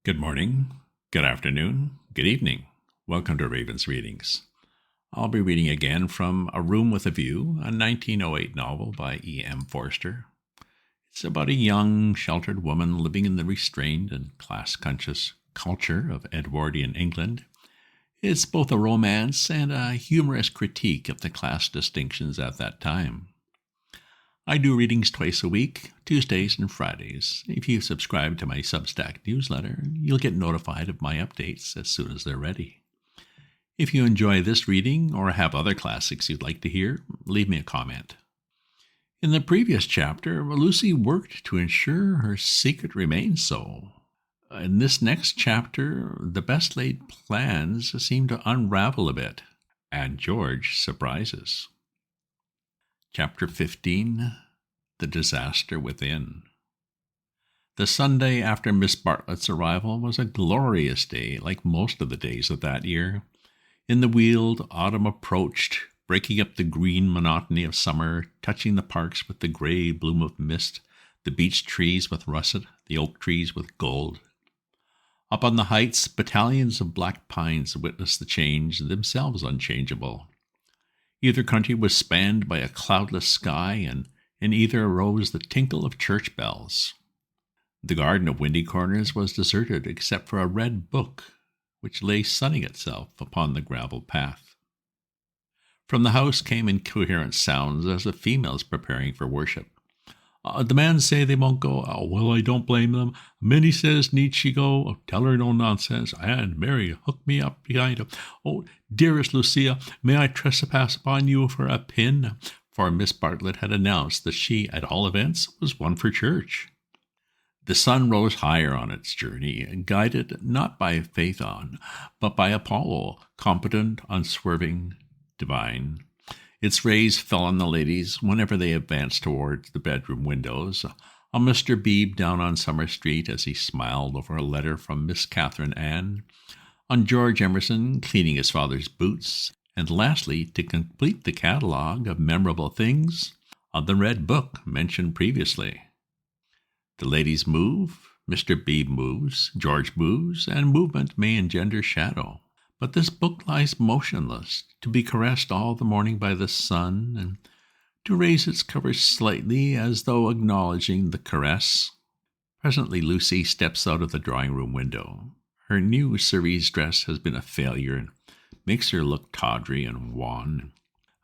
Good morning, good afternoon, good evening. Welcome to Raven's Readings. I'll be reading again from A Room with a View, a 1908 novel by E.M. Forster. It's about a young, sheltered woman living in the restrained and class-conscious culture of Edwardian England. It's both a romance and a humorous critique of the class distinctions at that time. I do readings twice a week, Tuesdays and Fridays. If you subscribe to my Substack newsletter, you'll get notified of my updates as soon as they're ready. If you enjoy this reading or have other classics you'd like to hear, leave me a comment. In the previous chapter, Lucy worked to ensure her secret remained so. In this next chapter, the best-laid plans seem to unravel a bit, and George surprises. Chapter 15, The Disaster Within. The Sunday after Miss Bartlett's arrival was a glorious day, like most of the days of that year. In the Weald, autumn approached, breaking up the green monotony of summer, touching the parks with the gray bloom of mist, the beech trees with russet, the oak trees with gold. Up on the heights, battalions of black pines witnessed the change, themselves unchangeable. Either country was spanned by a cloudless sky, and in either arose the tinkle of church bells. The garden of Windy Corners was deserted except for a red book, which lay sunning itself upon the gravel path. From the house came incoherent sounds as of females preparing for worship. The men say they won't go. Well, I don't blame them. Minnie says, need she go? Tell her no nonsense. And Mary, hook me up behind her. Oh, dearest Lucia, may I trespass upon you for a pin? For Miss Bartlett had announced that she, at all events, was one for church. The sun rose higher on its journey, guided not by Phaethon, but by Apollo, competent, unswerving, divine. Its rays fell on the ladies whenever they advanced towards the bedroom windows, on Mr. Beebe down on Summer Street as he smiled over a letter from Miss Catherine Ann, on George Emerson cleaning his father's boots, and lastly, to complete the catalogue of memorable things, on the red book mentioned previously. The ladies move, Mr. Beebe moves, George moves, and movement may engender shadow. But this book lies motionless, to be caressed all the morning by the sun, and to raise its cover slightly as though acknowledging the caress. Presently Lucy steps out of the drawing-room window. Her new cerise dress has been a failure and makes her look tawdry and wan.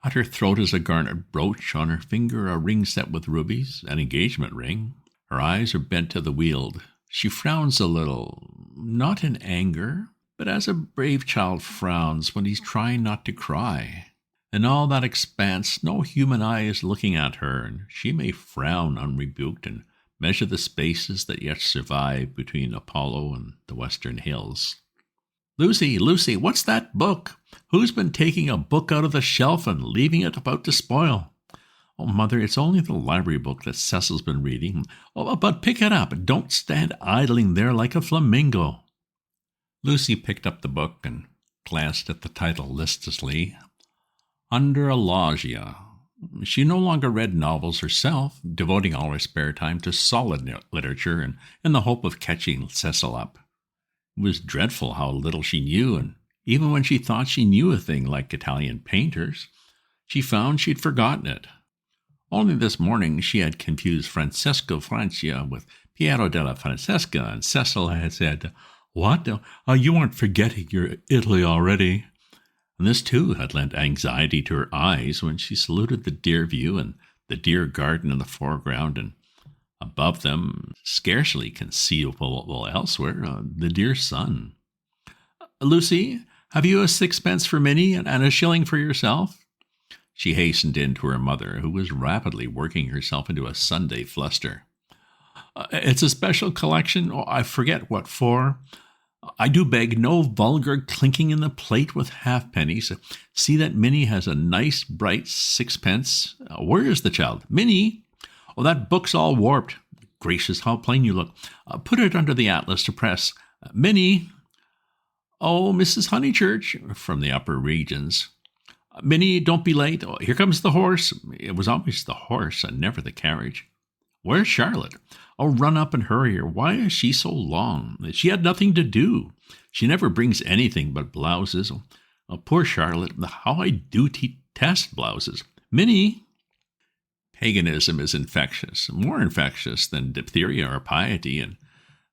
At her throat is a garnet brooch, on her finger a ring set with rubies, an engagement ring. Her eyes are bent to the Weald. She frowns a little, not in anger, but as a brave child frowns when he's trying not to cry. In all that expanse, no human eye is looking at her, and she may frown unrebuked and measure the spaces that yet survive between Apollo and the western hills. Lucy, Lucy, what's that book? Who's been taking a book out of the shelf and leaving it about to spoil? Oh, Mother, it's only the library book that Cecil's been reading. Oh, but pick it up. Don't stand idling there like a flamingo. Lucy picked up the book and glanced at the title listlessly. Under a Loggia. She no longer read novels herself, devoting all her spare time to solid literature and in the hope of catching Cecil up. It was dreadful how little she knew, and even when she thought she knew a thing like Italian painters, she found she'd forgotten it. Only this morning she had confused Francesco Francia with Piero della Francesca, and Cecil had said, "What? You aren't forgetting your Italy already?" And this, too, had lent anxiety to her eyes when she saluted the deer view and the deer garden in the foreground, and above them, scarcely conceivable elsewhere, the dear sun. "Lucy, have you a sixpence for Minnie and a shilling for yourself?" She hastened in to her mother, who was rapidly working herself into a Sunday fluster. "It's a special collection. I forget what for. I do beg no vulgar clinking in the plate with halfpennies. See that Minnie has a nice, bright sixpence. Where is the child? Minnie? Oh, that book's all warped. Gracious, how plain you look. Put it under the atlas to press. Minnie? Oh, Mrs. Honeychurch, from the upper regions. Minnie, don't be late. Oh, here comes the horse. It was always the horse and never the carriage. Where's Charlotte? Oh, run up and hurry her. Why is she so long? She had nothing to do. She never brings anything but blouses. Oh, poor Charlotte. How I do detest blouses. Minnie! Paganism is infectious, more infectious than diphtheria or piety, and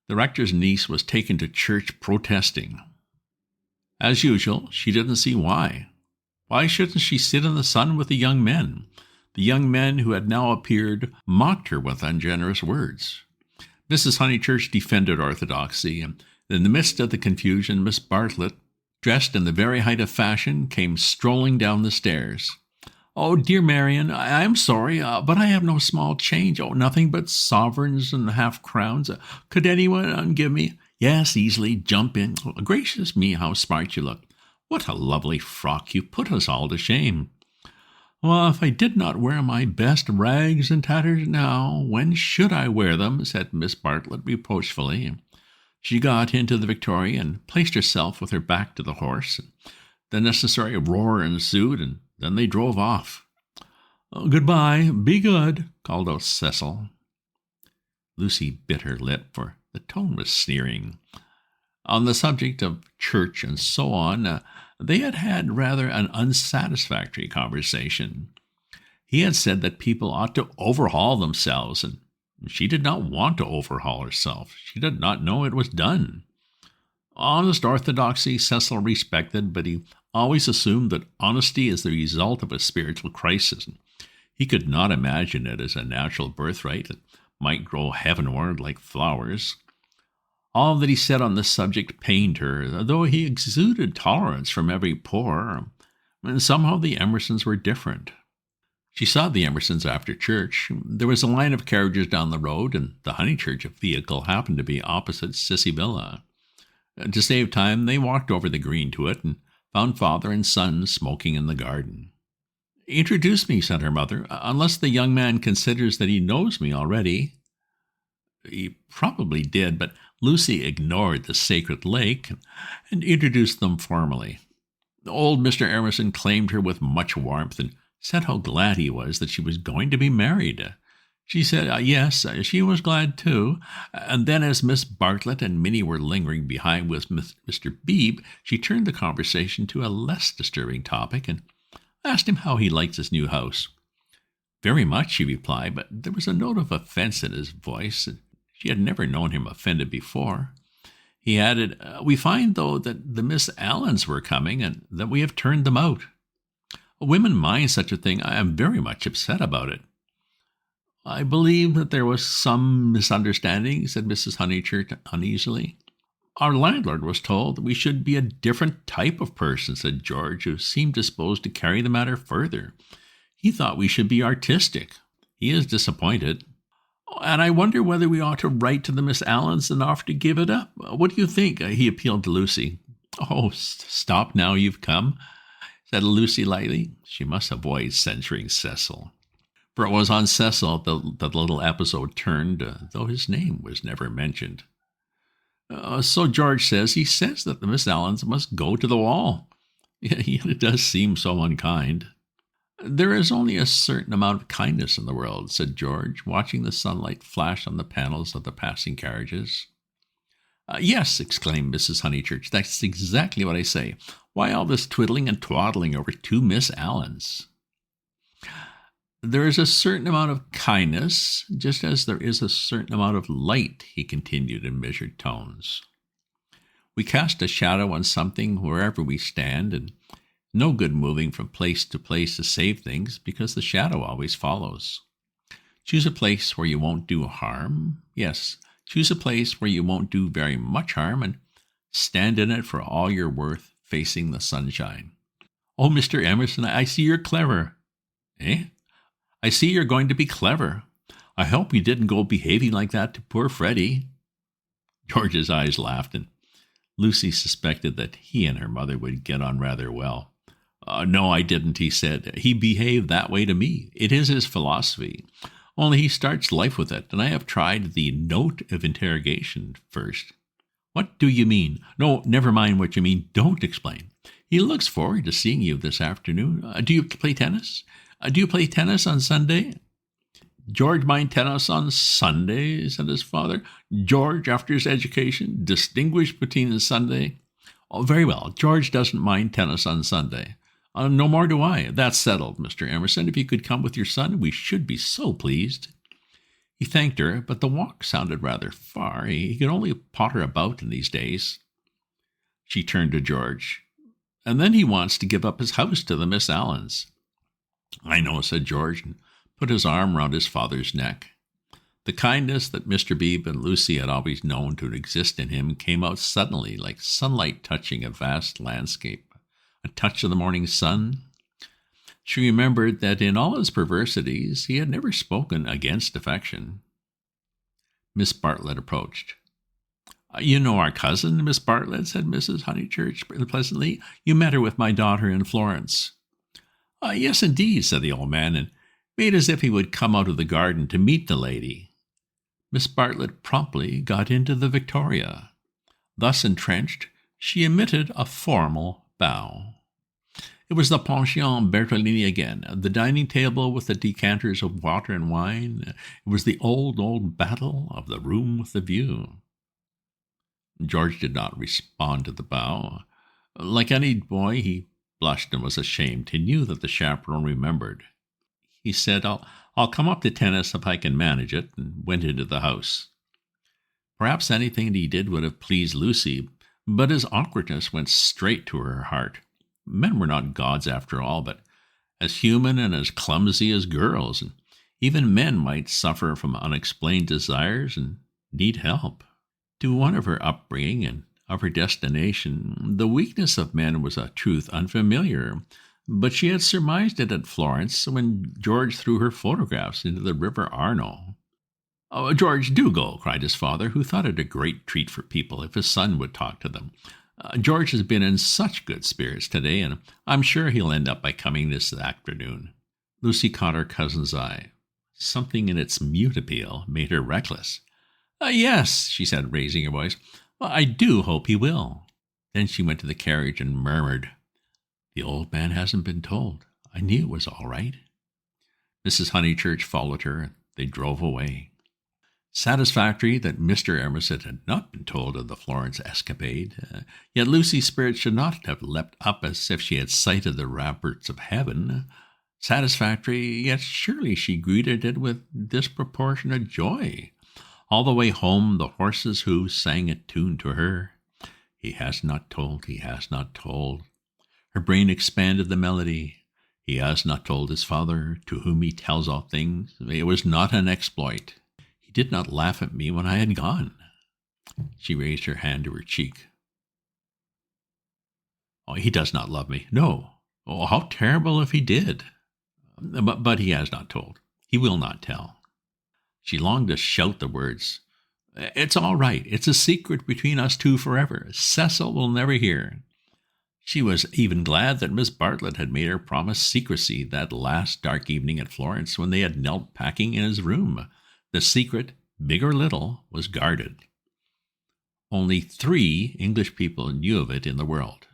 the rector's niece was taken to church protesting. As usual, she didn't see why. Why shouldn't she sit in the sun with the young men? The young men who had now appeared mocked her with ungenerous words. Mrs. Honeychurch defended orthodoxy, and in the midst of the confusion, Miss Bartlett, dressed in the very height of fashion, came strolling down the stairs. Oh, dear Marian, I'm sorry, but I have no small change. Oh, nothing but sovereigns and half-crowns. Could anyone give me? Yes, easily. Jump in. Oh, gracious me, how smart you look. What a lovely frock. You put us all to shame. Well, if I did not wear my best rags and tatters now, when should I wear them? Said Miss Bartlett reproachfully. She got into the Victoria and placed herself with her back to the horse. The necessary roar ensued, and then they drove off. Oh, goodbye. Be good, called out Cecil. Lucy bit her lip, for the tone was sneering. On the subject of church and so on, they had had rather an unsatisfactory conversation. He had said that people ought to overhaul themselves, and she did not want to overhaul herself. She did not know it was done. Honest orthodoxy Cecil respected, but he always assumed that honesty is the result of a spiritual crisis. He could not imagine it as a natural birthright that might grow heavenward like flowers. All that he said on this subject pained her, though he exuded tolerance from every pore. And somehow the Emersons were different. She saw the Emersons after church. There was a line of carriages down the road, and the Honeychurch vehicle happened to be opposite Sissy Villa. To save time, they walked over the green to it and found father and son smoking in the garden. Introduce me, said her mother, unless the young man considers that he knows me already. He probably did, but Lucy ignored the sacred lake and introduced them formally. Old Mr. Emerson claimed her with much warmth and said how glad he was that she was going to be married. She said yes, she was glad too, and then as Miss Bartlett and Minnie were lingering behind with Mr. Beebe, she turned the conversation to a less disturbing topic and asked him how he liked his new house. Very much, he replied, but there was a note of offense in his voice. She had never known him offended before. He added, we find, though, that the Miss Allens were coming and that we have turned them out. Women mind such a thing. I am very much upset about it. I believe that there was some misunderstanding, said Mrs. Honeychurch uneasily. Our landlord was told that we should be a different type of person, said George, who seemed disposed to carry the matter further. He thought we should be artistic. He is disappointed. And I wonder whether we ought to write to the Miss Allens and offer to give it up. What do you think? He appealed to Lucy. Oh, stop now, you've come, said Lucy lightly. She must avoid censuring Cecil. For it was on Cecil that the little episode turned, though his name was never mentioned. So George says. He says that the Miss Allens must go to the wall. It does seem so unkind. There is only a certain amount of kindness in the world, said George, watching the sunlight flash on the panels of the passing carriages. Yes, exclaimed Mrs. Honeychurch, that's exactly what I say. Why all this twiddling and twaddling over two Miss Allens? There is a certain amount of kindness, just as there is a certain amount of light, he continued in measured tones. We cast a shadow on something wherever we stand, and no good moving from place to place to save things, because the shadow always follows. Choose a place where you won't do harm. Yes, choose a place where you won't do very much harm, and stand in it for all you're worth, facing the sunshine. Oh, Mr. Emerson, I see you're clever. Eh? I see you're going to be clever. I hope you didn't go behaving like that to poor Freddie. George's eyes laughed, and Lucy suspected that he and her mother would get on rather well. No, I didn't, he said. He behaved that way to me. It is his philosophy. Only he starts life with it, and I have tried the note of interrogation first. What do you mean? No, never mind what you mean. Don't explain. He looks forward to seeing you this afternoon. Do you play tennis? Do you play tennis on Sunday? George mind tennis on Sunday, said his father. George, after his education, distinguished between his Sunday. Oh, very well. George doesn't mind tennis on Sunday. No more do I. That's settled, Mr. Emerson. If you could come with your son, we should be so pleased. He thanked her, but the walk sounded rather far. He could only potter about in these days. She turned to George. And then he wants to give up his house to the Miss Allens. I know, said George, and put his arm round his father's neck. The kindness that Mr. Beebe and Lucy had always known to exist in him came out suddenly, like sunlight touching a vast landscape, a touch of the morning sun. She remembered that in all his perversities he had never spoken against affection. Miss Bartlett approached. You know our cousin, Miss Bartlett, said Mrs. Honeychurch pleasantly. You met her with my daughter in Florence. Yes, indeed, said the old man, and made as if he would come out of the garden to meet the lady. Miss Bartlett promptly got into the Victoria. Thus entrenched, she emitted a formal bow. It was the Pension Bertolini again, the dining table with the decanters of water and wine. It was the old battle of the room with the view. George did not respond to the bow. Like any boy, he blushed and was ashamed. He knew that the chaperone remembered. He said, I'll come up to tennis if I can manage it, and went into the house. Perhaps anything he did would have pleased Lucy, but his awkwardness went straight to her heart. Men were not gods after all, but as human and as clumsy as girls, and even men might suffer from unexplained desires and need help. To one of her upbringing and of her destination, the weakness of men was a truth unfamiliar, but she had surmised it at Florence when George threw her photographs into the River Arno. Oh, George, do go, cried his father, who thought it a great treat for people if his son would talk to them. George has been in such good spirits today, and I'm sure he'll end up by coming this afternoon. Lucy caught her cousin's eye. Something in its mute appeal made her reckless. Yes, she said, raising her voice. I do hope he will. Then she went to the carriage and murmured, The old man hasn't been told. I knew it was all right. Mrs. Honeychurch followed her, and they drove away. Satisfactory that Mr. Emerson had not been told of the Florence escapade, yet Lucy's spirit should not have leapt up as if she had sighted the ramparts of heaven. Satisfactory, yet surely she greeted it with disproportionate joy. All the way home the horses' hoofs sang a tune to her. He has not told, he has not told. Her brain expanded the melody. He has not told his father, to whom he tells all things. It was not an exploit. He did not laugh at me when I had gone. She raised her hand to her cheek. Oh, he does not love me. No. Oh, how terrible if he did. But he has not told. He will not tell. She longed to shout the words. It's all right. It's a secret between us two forever. Cecil will never hear. She was even glad that Miss Bartlett had made her promise secrecy that last dark evening at Florence when they had knelt packing in his room. The secret, big or little, was guarded. Only 3 English people knew of it in the world.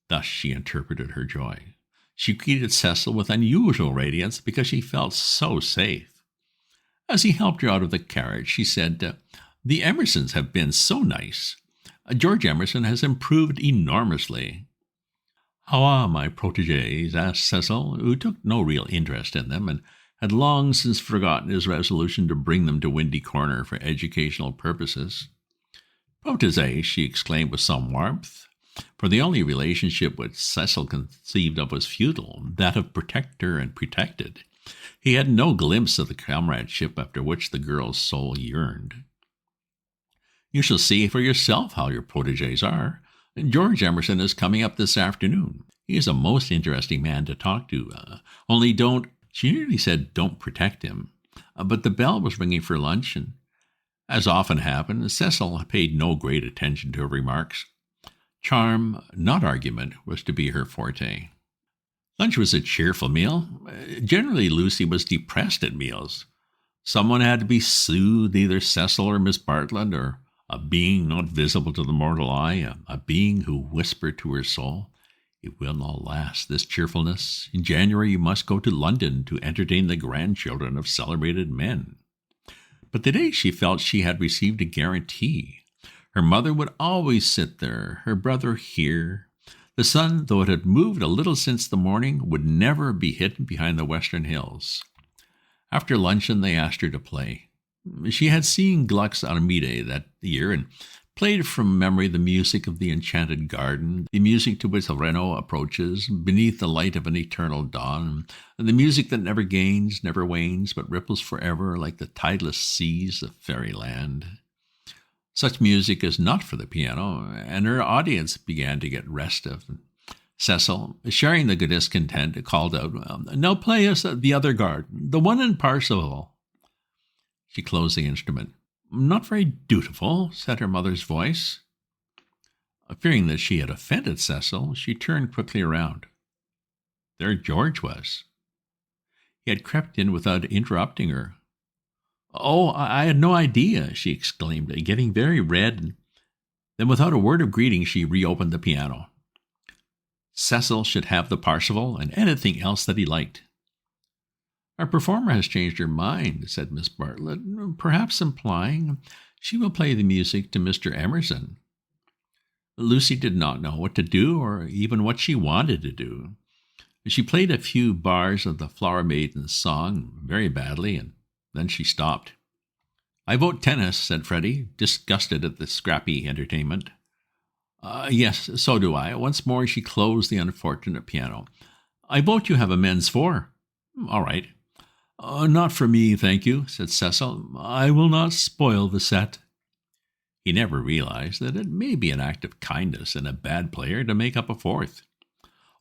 Thus she interpreted her joy. She greeted Cecil with unusual radiance because she felt so safe. As he helped her out of the carriage, she said, The Emersons have been so nice. George Emerson has improved enormously. How are my protégés? Asked Cecil, who took no real interest in them and had long since forgotten his resolution to bring them to Windy Corner for educational purposes. Protégé, she exclaimed with some warmth, for the only relationship which Cecil conceived of was futile, that of protector and protected. He had no glimpse of the comradeship after which the girl's soul yearned. You shall see for yourself how your protégés are. George Emerson is coming up this afternoon. He is a most interesting man to talk to. Only don't, she nearly said don't protect him. But the bell was ringing for lunch, and as often happened, Cecil paid no great attention to her remarks. Charm, not argument, was to be her forte. Lunch was a cheerful meal. Generally, Lucy was depressed at meals. Someone had to be soothed, either Cecil or Miss Bartlett, or a being not visible to the mortal eye, a being who whispered to her soul, It will not last, this cheerfulness. In January you must go to London to entertain the grandchildren of celebrated men. But today she felt she had received a guarantee. Her mother would always sit there, her brother here. The sun, though it had moved a little since the morning, would never be hidden behind the western hills. After luncheon they asked her to play. She had seen Gluck's Armide that year and played from memory the music of the enchanted garden, the music to which Renaud approaches, beneath the light of an eternal dawn, the music that never gains, never wanes, but ripples forever like the tideless seas of fairyland. Such music is not for the piano, and her audience began to get restive. Cecil, sharing the discontent, called out, "Now play us the other garden, the one in Parsifal." She closed the instrument. "Not very dutiful," said her mother's voice. Fearing that she had offended Cecil, she turned quickly around. There George was. He had crept in without interrupting her. "Oh, I had no idea," she exclaimed, getting very red. Then without a word of greeting, she reopened the piano. Cecil should have the Parsifal and anything else that he liked. "Our performer has changed her mind," said Miss Bartlett, perhaps implying she will play the music to Mr. Emerson. Lucy did not know what to do or even what she wanted to do. She played a few bars of the Flower Maiden's song very badly, and then she stopped. "I vote tennis," said Freddie, disgusted at the scrappy entertainment. Yes, so do I." Once more she closed the unfortunate piano. "I vote you have a men's four." "All right." Not for me, thank you," said Cecil. "I will not spoil the set." He never realized that it may be an act of kindness in a bad player to make up a fourth.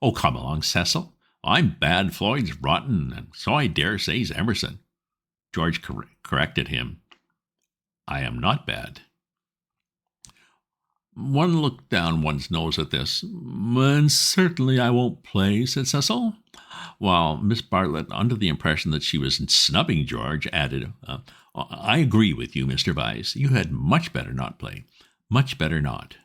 "Oh, come along, Cecil. I'm bad, Floyd's rotten, and so I dare say's Emerson." George corrected him. "I am not bad." One looked down one's nose at this. "And certainly I won't play," said Cecil, while Miss Bartlett, under the impression that she was snubbing George, added, "I agree with you, Mr. Vyse. You had much better not play. Much better not."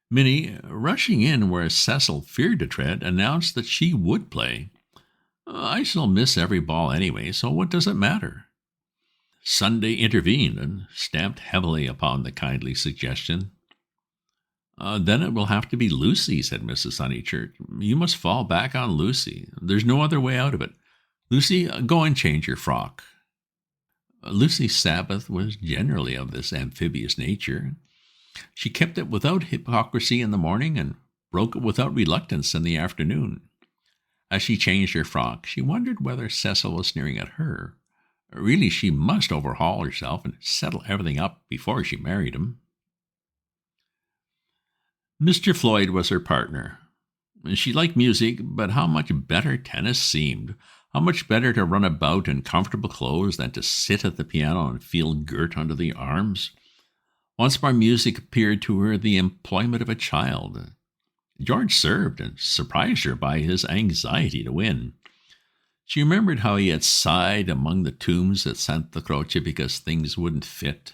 Minnie, rushing in where Cecil feared to tread, announced that she would play. "I shall miss every ball anyway, so what does it matter?" Sunday intervened and stamped heavily upon the kindly suggestion. "Then it will have to be Lucy," said Mrs. Honeychurch. "You must fall back on Lucy. There's no other way out of it. Lucy, go and change your frock." Lucy's Sabbath was generally of this amphibious nature. She kept it without hypocrisy in the morning and broke it without reluctance in the afternoon. As she changed her frock, she wondered whether Cecil was sneering at her. Really, she must overhaul herself and settle everything up before she married him. Mr. Floyd was her partner. She liked music, but how much better tennis seemed. How much better to run about in comfortable clothes than to sit at the piano and feel girt under the arms. Once more music appeared to her the employment of a child. George served and surprised her by his anxiety to win. She remembered how he had sighed among the tombs at Santa Croce because things wouldn't fit.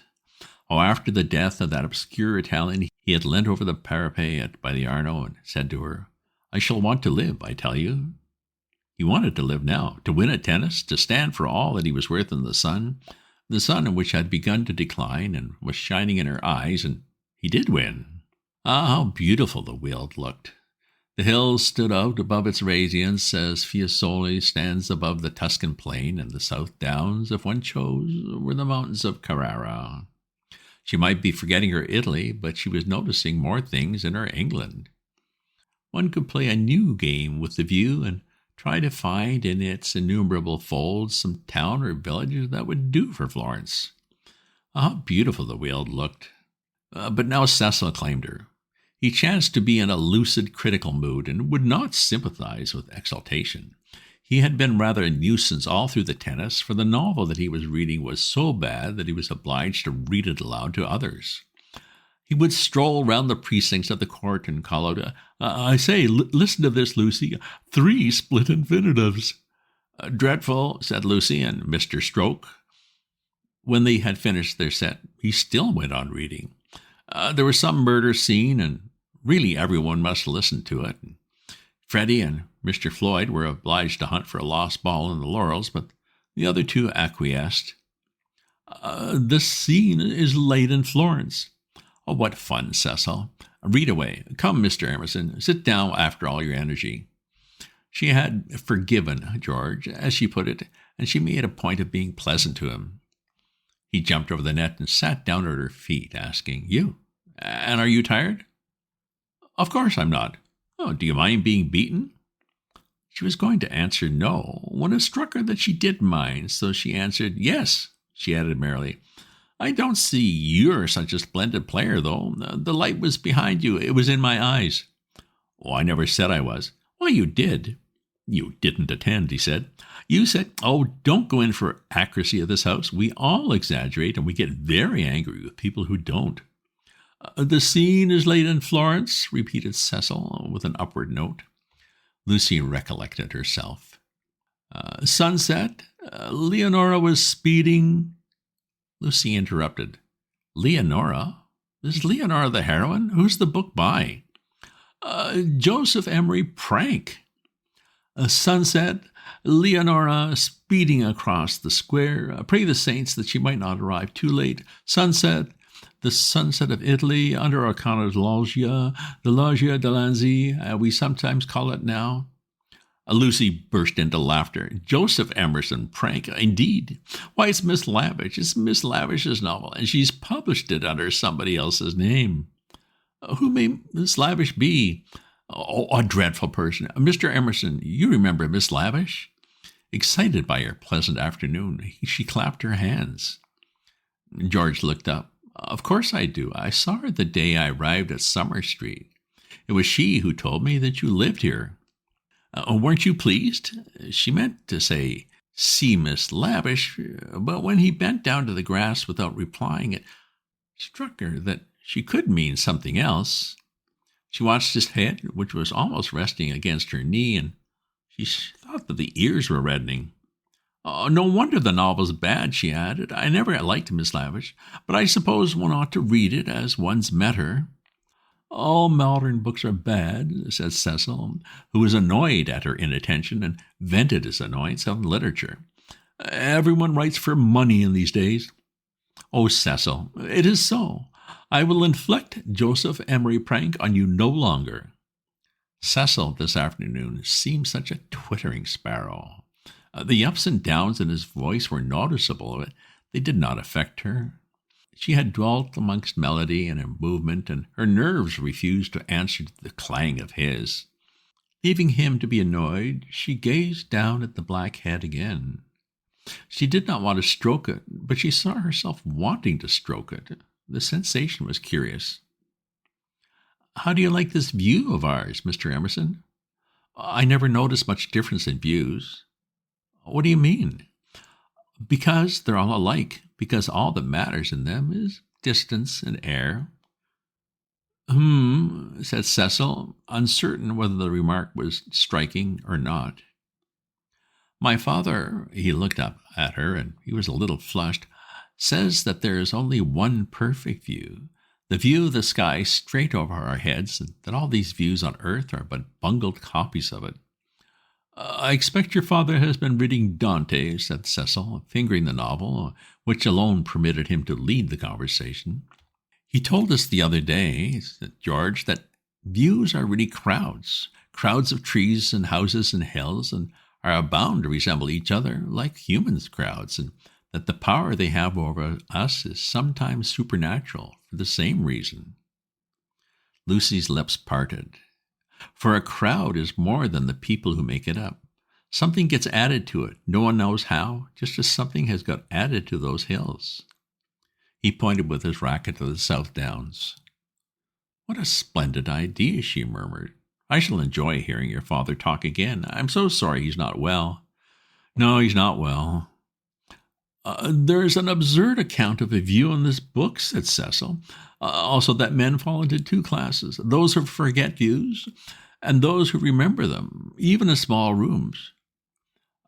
How after the death of that obscure Italian, he had leant over the parapet by the Arno and said to her, "I shall want to live, I tell you." He wanted to live now, to win at tennis, to stand for all that he was worth in the sun which had begun to decline and was shining in her eyes, and he did win. Ah, how beautiful the Weald looked. The hills stood out above its radiance as Fiesole stands above the Tuscan plain, and the South Downs, if one chose, were the mountains of Carrara. She might be forgetting her Italy, but she was noticing more things in her England. One could play a new game with the view and try to find in its innumerable folds some town or village that would do for Florence. How beautiful the Weald looked. But now Cecil claimed her. He chanced to be in a lucid, critical mood and would not sympathize with exaltation. He had been rather a nuisance all through the tennis, for the novel that he was reading was so bad that he was obliged to read it aloud to others. He would stroll round the precincts of the court and call out, "I say, listen to this, Lucy. 3 split infinitives." "Dreadful," said Lucy and Mr. Stroke. When they had finished their set, he still went on reading. There was some murder scene, and really everyone must listen to it. Freddie and Mr. Floyd were obliged to hunt for a lost ball in the laurels, but the other two acquiesced. The scene is late in Florence. Oh, what fun, Cecil. Read away. Come, Mr. Emerson, sit down after all your energy. She had forgiven George, as she put it, and she made a point of being pleasant to him. He jumped over the net and sat down at her feet, asking, "You? And are you tired?" "Of course I'm not. Oh, do you mind being beaten?" She was going to answer no, when it struck her that she did mind, so she answered yes. She added merrily, "I don't see you're such a splendid player, though. The light was behind you. It was in my eyes." "Oh, I never said I was." "Why, you did." "You didn't attend," he said. "You said, oh, don't go in for accuracy at this house. We all exaggerate, and we get very angry with people who don't." The scene is late in Florence," repeated Cecil with an upward note. Lucy recollected herself. Sunset. Leonora was speeding. Lucy interrupted. "Leonora? Is Leonora the heroine? Who's the book by?" "Joseph Emery Prank." Sunset. Leonora speeding across the square. Pray the saints that she might not arrive too late. Sunset. The sunset of Italy under Arcana's loggia, the Loggia Delancey, we sometimes call it now. Lucy burst into laughter. "Joseph Emerson Prank, indeed. Why, it's Miss Lavish. It's Miss Lavish's novel, and she's published it under somebody else's name." "Who may Miss Lavish be?" "Oh, a dreadful person. Mr. Emerson, you remember Miss Lavish?" Excited by her pleasant afternoon, she clapped her hands. George looked up. "Of course I do. I saw her the day I arrived at Summer Street. It was she who told me that you lived here." "Weren't you pleased?" She meant to say, "See Miss Lavish," but when he bent down to the grass without replying, it struck her that she could mean something else. She watched his head, which was almost resting against her knee, and she thought that the ears were reddening. "Oh, no wonder the novel's bad," she added. "I never liked Miss Lavish, but I suppose one ought to read it as one's met her." "All modern books are bad," said Cecil, who was annoyed at her inattention and vented his annoyance on literature. "Everyone writes for money in these days." "Oh, Cecil, it is so. I will inflict Joseph Emery Prank on you no longer." Cecil this afternoon seemed such a twittering sparrow. The ups and downs in his voice were noticeable, but they did not affect her. She had dwelt amongst melody and movement, and her nerves refused to answer to the clang of his. Leaving him to be annoyed, she gazed down at the black head again. She did not want to stroke it, but she saw herself wanting to stroke it. The sensation was curious. "How do you like this view of ours, Mr. Emerson?" "I never noticed much difference in views." "What do you mean?" "Because they're all alike, because all that matters in them is distance and air." Said Cecil, uncertain whether the remark was striking or not. "My father," he looked up at her, and he was a little flushed, "says that there is only one perfect view, the view of the sky straight over our heads, and that all these views on earth are but bungled copies of it." "I expect your father has been reading Dante," said Cecil, fingering the novel, which alone permitted him to lead the conversation. "He told us the other day," said George, "that views are really crowds of trees and houses and hills, and are bound to resemble each other like humans' crowds, and that the power they have over us is sometimes supernatural for the same reason." Lucy's lips parted. For a crowd is more than the people who make it up. Something gets added to it, no one knows how, just as something has got added to those hills. He pointed with his racket to the South Downs. "What a splendid idea," she murmured. "I shall enjoy hearing your father talk again. I'm so sorry he's not well." "No, he's not well." There's an absurd account of a view in this book," said Cecil. "Also that men fall into two classes, those who forget views and those who remember them, even in small rooms."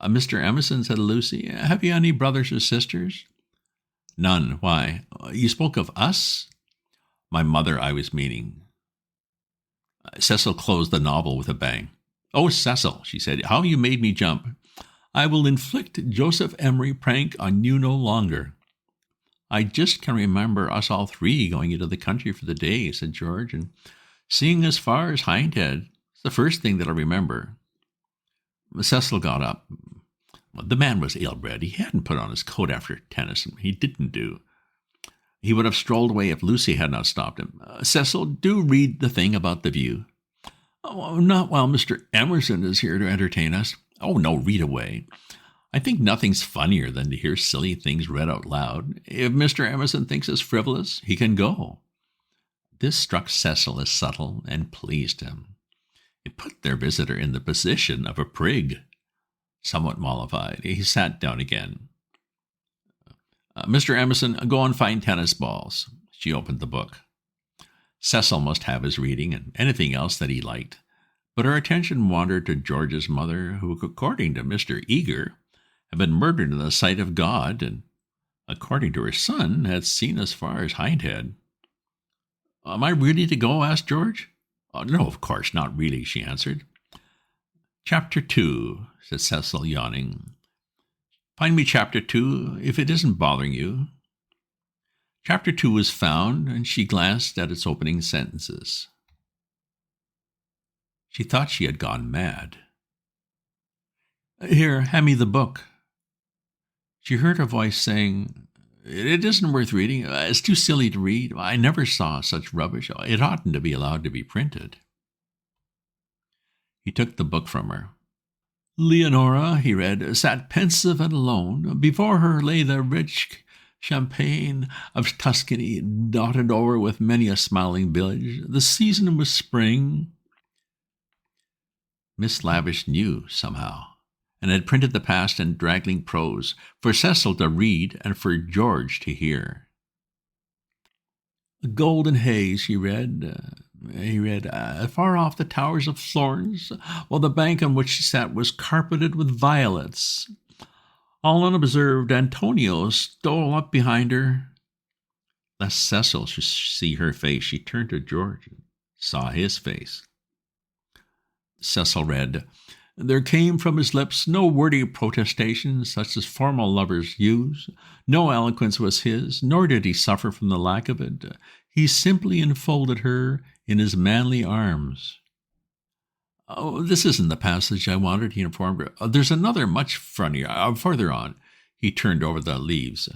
"Mr. Emerson," said Lucy, "have you any brothers or sisters?" "None. Why? You spoke of us?" "My mother, I was meaning." Cecil closed the novel with a bang. "Oh, Cecil," she said, "how you made me jump. I will inflict Joseph Emery prank on you no longer." "I just can remember us all three going into the country for the day," said George, "and seeing as far as Hindhead. It's the first thing that I remember." Cecil got up. The man was ill-bred. He hadn't put on his coat after Tennyson. He didn't do. He would have strolled away if Lucy had not stopped him. "Cecil, do read the thing about the view." "Oh, not while Mr. Emerson is here to entertain us." "Oh, no, read away. I think nothing's funnier than to hear silly things read out loud. If Mr. Emerson thinks it's frivolous, he can go." This struck Cecil as subtle and pleased him. It put their visitor in the position of a prig. Somewhat mollified, he sat down again. "Mr. Emerson, go and find tennis balls." She opened the book. Cecil must have his reading and anything else that he liked, but her attention wandered to George's mother, who, according to Mr. Eager, had been murdered in the sight of God, and, according to her son, had seen as far as Hindhead. "Am I really to go?" asked George. "Oh, no, of course, not really," she answered. "Chapter 2, said Cecil, yawning. "Find me Chapter 2, if it isn't bothering you." Chapter 2 was found, and she glanced at its opening sentences. She thought she had gone mad. "Here, hand me the book." She heard a voice saying, "It isn't worth reading. It's too silly to read. I never saw such rubbish. It oughtn't to be allowed to be printed." He took the book from her. "Leonora," he read, "sat pensive and alone. Before her lay the rich champaign of Tuscany, dotted over with many a smiling village. The season was spring." Miss Lavish knew, somehow, and had printed the past in draggling prose, for Cecil to read and for George to hear. "The golden haze," he read, far off the towers of Florence, while the bank on which she sat was carpeted with violets. All unobserved, Antonio stole up behind her. Lest Cecil should see her face, she turned to George and saw his face. Cecil read, "There came from his lips no wordy protestation such as formal lovers use. No eloquence was his, nor did he suffer from the lack of it. He simply enfolded her in his manly arms." "Oh, this isn't the passage I wanted," he informed her. "There's another much further on." He turned over the leaves.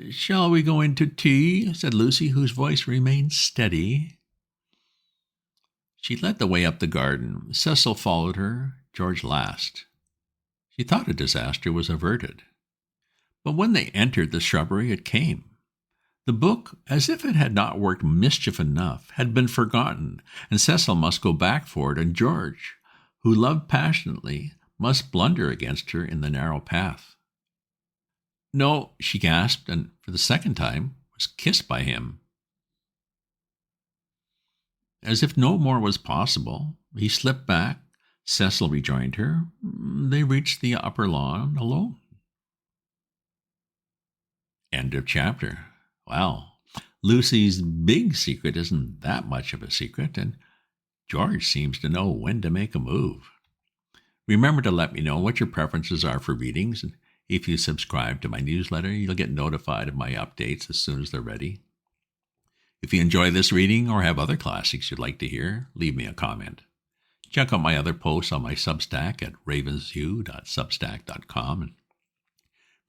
"Shall we go into tea?" said Lucy, whose voice remained steady. She led the way up the garden. Cecil followed her, George last. She thought a disaster was averted. But when they entered the shrubbery, it came. The book, as if it had not worked mischief enough, had been forgotten, and Cecil must go back for it, and George, who loved passionately, must blunder against her in the narrow path. "No," she gasped, and for the second time was kissed by him. As if no more was possible, he slipped back. Cecil rejoined her. They reached the upper lawn alone. End of chapter. Well, Lucy's big secret isn't that much of a secret, and George seems to know when to make a move. Remember to let me know what your preferences are for readings, and if you subscribe to my newsletter, you'll get notified of my updates as soon as they're ready. If you enjoy this reading or have other classics you'd like to hear, leave me a comment. Check out my other posts on my Substack at ravensview.substack.com, and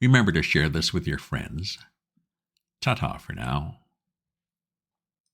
remember to share this with your friends. Ta-ta for now.